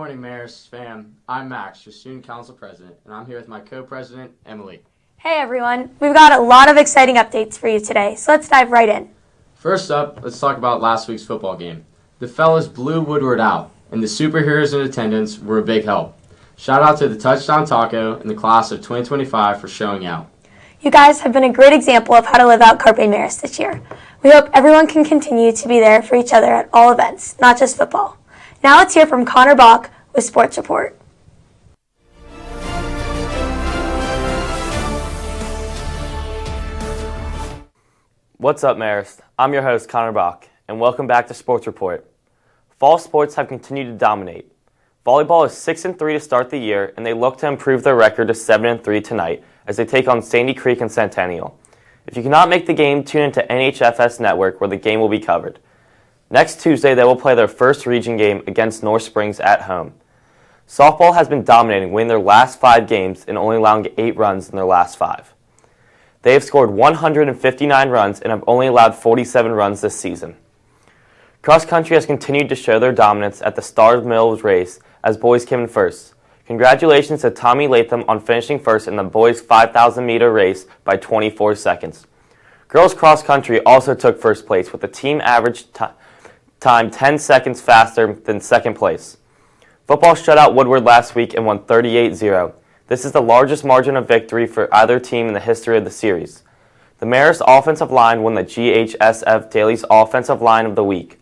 morning, Marist fam. I'm Max, your student council president, and I'm here with my co-president, Emily. Hey everyone, we've got a lot of exciting updates for you today, so let's dive right in. First up, let's talk about last week's football game. The fellas blew Woodward out, and the superheroes in attendance were a big help. Shout out to the Touchdown Taco and the class of 2025 for showing out. You guys have been a great example of how to live out Carpe Marist this year. We hope everyone can continue to be there for each other at all events, not just football. Now let's hear from Connor Bach with Sports Report. What's up, Marist? I'm your host, Connor Bach, and welcome back to Sports Report. Fall sports have continued to dominate. Volleyball is 6-3 to start the year, and they look to improve their record to 7-3 tonight as they take on Sandy Creek and Centennial. If you cannot make the game, tune into NHFS Network where the game will be covered. Next Tuesday, they will play their first region game against North Springs at home. Softball has been dominating, winning their last 5 games and only allowing 8 runs in their last 5. They have scored 159 runs and have only allowed 47 runs this season. Cross country has continued to show their dominance at the Stars Mills race as boys came in first. Congratulations to Tommy Latham on finishing first in the boys' 5,000 meter race by 24 seconds. Girls cross country also took first place with the team average time 10 seconds faster than second place. Football shut out Woodward last week and won 38-0. This is the largest margin of victory for either team in the history of the series. The Marist offensive line won the GHSF Daily's Offensive Line of the Week.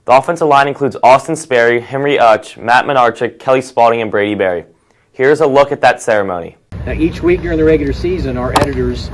The offensive line includes Austin Sperry, Henry Utch, Matt Menarchik, Kelly Spalding, and Brady Berry. Here's a look at that ceremony. Now, each week during the regular season, our editors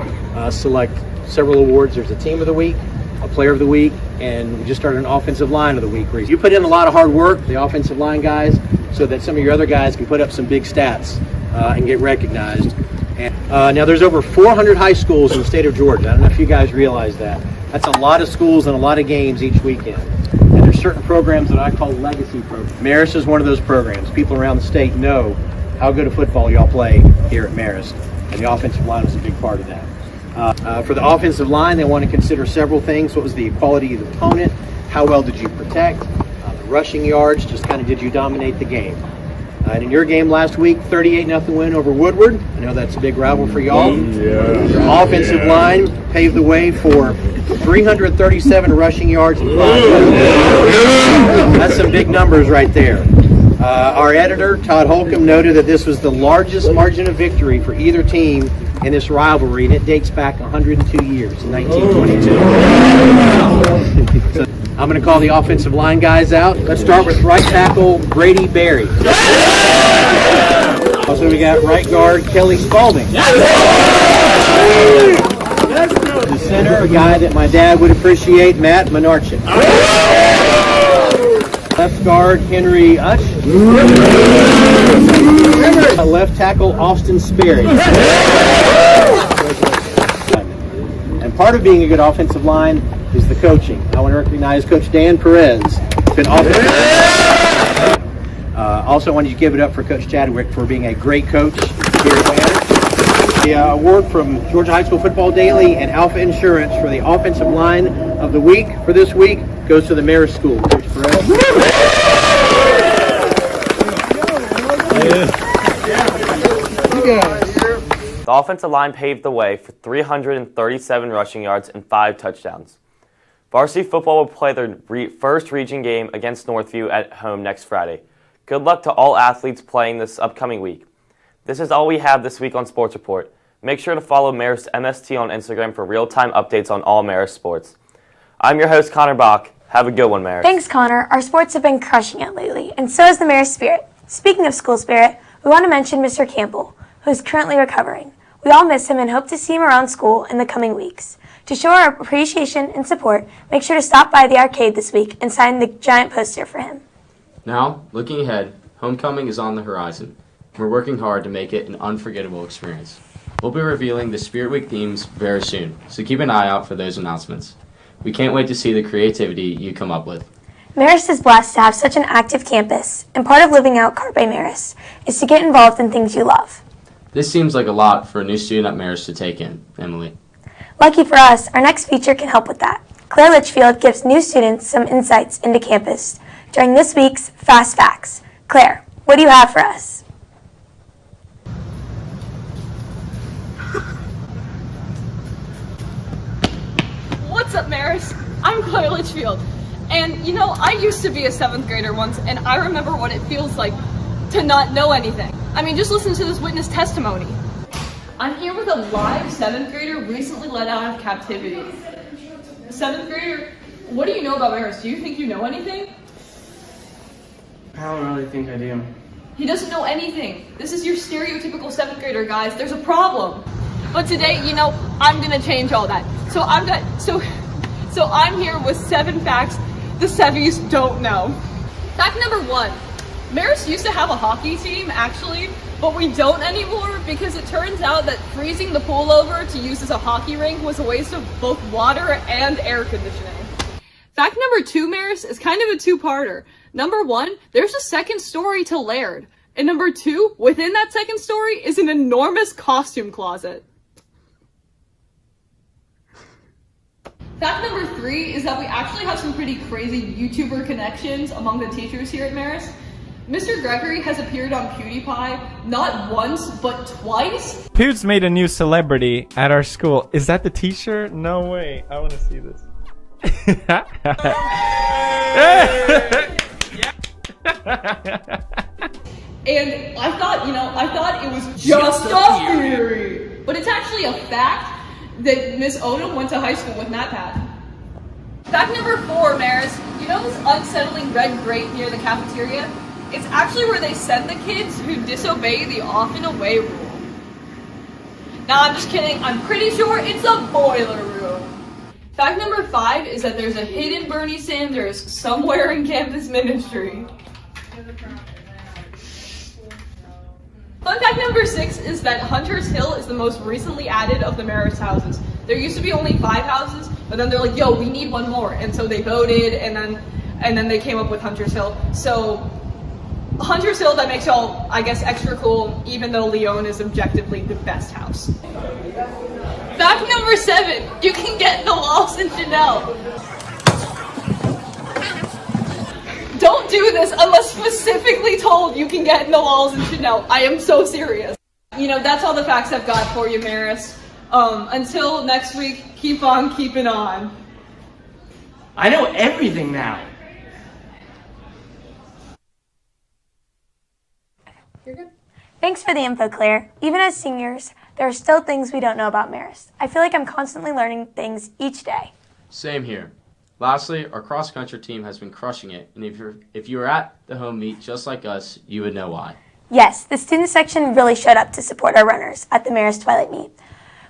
select several awards. There's a Team of the Week, a Player of the Week, and we just started an Offensive Line of the Week. Where you put in a lot of hard work, the offensive line guys, so that some of your other guys can put up some big stats and get recognized. And now there's over 400 high schools in the state of Georgia. I don't know if you guys realize that. That's a lot of schools and a lot of games each weekend. And there's certain programs that I call legacy programs. Marist is one of those programs. People around the state know how good a football y'all play here at Marist, and the offensive line is a big part of that. For the offensive line, they want to consider several things. What was the quality of the opponent? How well did you protect? The rushing yards, just kind of did you dominate the game? And in your game last week, 38-0 win over Woodward. I know that's a big rival for y'all. Your offensive line paved the way for 337 rushing yards and 5 touchdowns. That's some big numbers right there. Our editor, Todd Holcomb, noted that this was the largest margin of victory for either team in this rivalry, and it dates back 102 years, 1922. So I'm going to call the offensive line guys out. Let's start with right tackle Brady Berry. Also, we got right guard Kelly Spalding. The center, a guy that my dad would appreciate, Matt Menarchik. Left guard Henry Utch. Left tackle Austin Sperry. And part of being a good offensive line is the coaching. I want to recognize Coach Dan Perez. Been also wanted to give it up for Coach Chadwick for being a great coach here at Banner. The award from Georgia High School Football Daily and Alpha Insurance for the offensive line of the week for this week goes to the Marist School. Coach Perez. The offensive line paved the way for 337 rushing yards and 5 touchdowns. Varsity football will play their first region game against Northview at home next Friday. Good luck to all athletes playing this upcoming week. This is all we have this week on Sports Report. Make sure to follow Marist MST on Instagram for real-time updates on all Marist sports. I'm your host, Connor Bach. Have a good one, Marist. Thanks, Connor. Our sports have been crushing it lately, and so is the Marist spirit. Speaking of school spirit, we want to mention Mr. Campbell, who is currently recovering. We all miss him and hope to see him around school in the coming weeks. To show our appreciation and support, make sure to stop by the arcade this week and sign the giant poster for him. Now, looking ahead, homecoming is on the horizon. We're working hard to make it an unforgettable experience. We'll be revealing the Spirit Week themes very soon, so keep an eye out for those announcements. We can't wait to see the creativity you come up with. Marist is blessed to have such an active campus, and part of living out Carpe Marist is to get involved in things you love. This seems like a lot for a new student at Marist to take in, Emily. Lucky for us, our next feature can help with that. Claire Litchfield gives new students some insights into campus during this week's Fast Facts. Claire, what do you have for us? What's up, Maris? I'm Claire Litchfield. And you know, I used to be a 7th grader once, and I remember what it feels like to not know anything. I mean, just listen to this witness testimony. I'm here with a live 7th grader recently let out of captivity. 7th grader, what do you know about Maris? Do you think you know anything? I don't really think I do. He doesn't know anything. This is your stereotypical 7th grader, guys. There's a problem. But today, you know, I'm gonna change all that. So I'm here with 7 facts the Sevies don't know. Fact number 1. Maris used to have a hockey team, actually, but we don't anymore because it turns out that freezing the pool over to use as a hockey rink was a waste of both water and air conditioning. Fact number 2, Maris, is kind of a two-parter. Number 1, there's a second story to Laird. And number 2, within that second story is an enormous costume closet. Fact number 3 is that we actually have some pretty crazy YouTuber connections among the teachers here at Maris. Mr. Gregory has appeared on PewDiePie not once, but twice. Pewds made a new celebrity at our school. Is that the t-shirt? No way. I want to see this. And I thought it was just a theory. But it's actually a fact that Miss Odom went to high school with MatPat. Fact number 4, Maris, you know this unsettling red grate near the cafeteria? It's actually where they send the kids who disobey the off and away rule. Now, I'm just kidding. I'm pretty sure it's a boiler room. Fact number 5 is that there's a hidden Bernie Sanders somewhere in campus ministry. Fun fact number 6 is that Hunter's Hill is the most recently added of the Maris houses. There used to be only 5 houses, but then they're like, yo, we need one more. And so they voted, and then they came up with Hunter's Hill. So Hunter's Hill, that makes y'all, I guess, extra cool, even though Leon is objectively the best house. Fact number 7, you can get in the walls in Chanel. Don't do this unless specifically told you can get in the walls in Chanel. I am so serious. You know, that's all the facts I've got for you, Maris. Until next week, keep on keeping on. I know everything now. You're good. Thanks for the info, Claire. Even as seniors, there are still things we don't know about Maris. I feel like I'm constantly learning things each day. Same here. Lastly, our cross-country team has been crushing it, and if you were at the home meet just like us, you would know why. Yes, the student section really showed up to support our runners at the Maris Twilight Meet.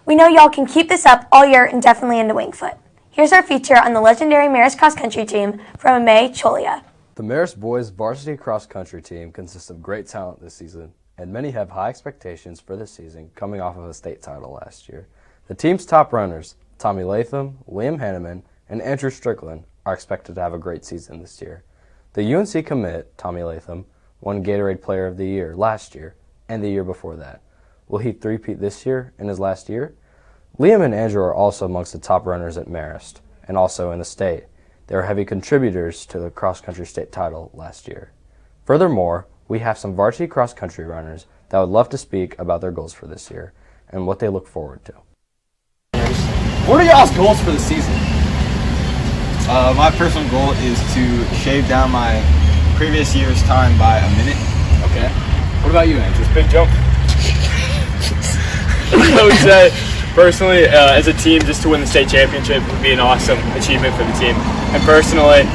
We know y'all can keep this up all year and definitely into Wingfoot. Here's our feature on the legendary Maris cross-country team from May Cholia. The Maris boys varsity cross-country team consists of great talent this season, and many have high expectations for this season coming off of a state title last year. The team's top runners, Tommy Latham, Liam Hanneman, and Andrew Strickland, are expected to have a great season this year. The UNC commit, Tommy Latham, won Gatorade Player of the Year last year and the year before that. Will he three-peat this year in his last year? Liam and Andrew are also amongst the top runners at Marist and also in the state. They were heavy contributors to the cross-country state title last year. Furthermore, we have some varsity cross-country runners that would love to speak about their goals for this year and what they look forward to. What are y'all's goals for the season? My personal goal is to shave down my previous year's time by a minute. Okay. What about you, Andrew? Big jump. I would say, personally, as a team, just to win the state championship would be an awesome achievement for the team. And personally,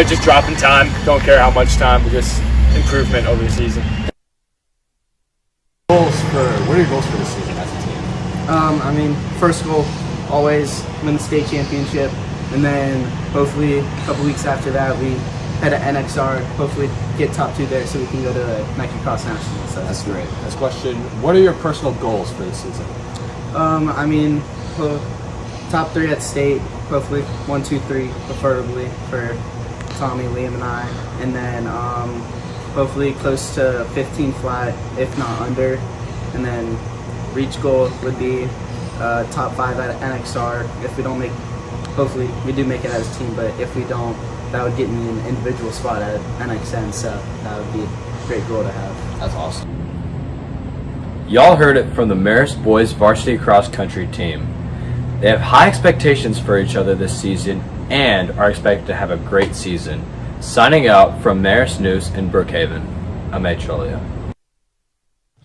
just dropping time, don't care how much time, but just improvement over the season. What are your goals for the season as a team? First goal, always win the state championship, and then hopefully a couple weeks after that we head to NXR, hopefully get top 2 there so we can go to Nike Cross Nationals. So That's great. Next question, what are your personal goals for the season? Top 3 at state, hopefully 1, 2, 3 preferably for Tommy, Liam, and I, and then hopefully close to 15 flat, if not under, and then reach goal would be top 5 at NXR. If we don't make, hopefully we do make it as a team, but if we don't, that would get me an individual spot at NXN, so that would be great goal to have. That's awesome. Y'all heard it from the Marist boys varsity cross country team. They have high expectations for each other this season and are expected to have a great season. Signing out from Marist News in Brookhaven, I'm A. Trollia.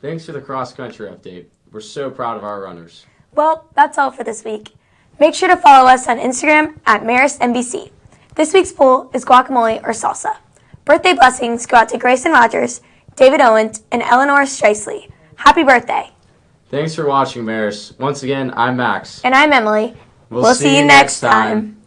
Thanks for the cross-country update. We're so proud of our runners. Well, that's all for this week. Make sure to follow us on Instagram at MaristNBC. This week's poll is guacamole or salsa. Birthday blessings go out to Grayson Rogers, David Owens, and Eleanor Streisley. Happy birthday. Thanks for watching, Marist. Once again, I'm Max. And I'm Emily. We'll see you next time.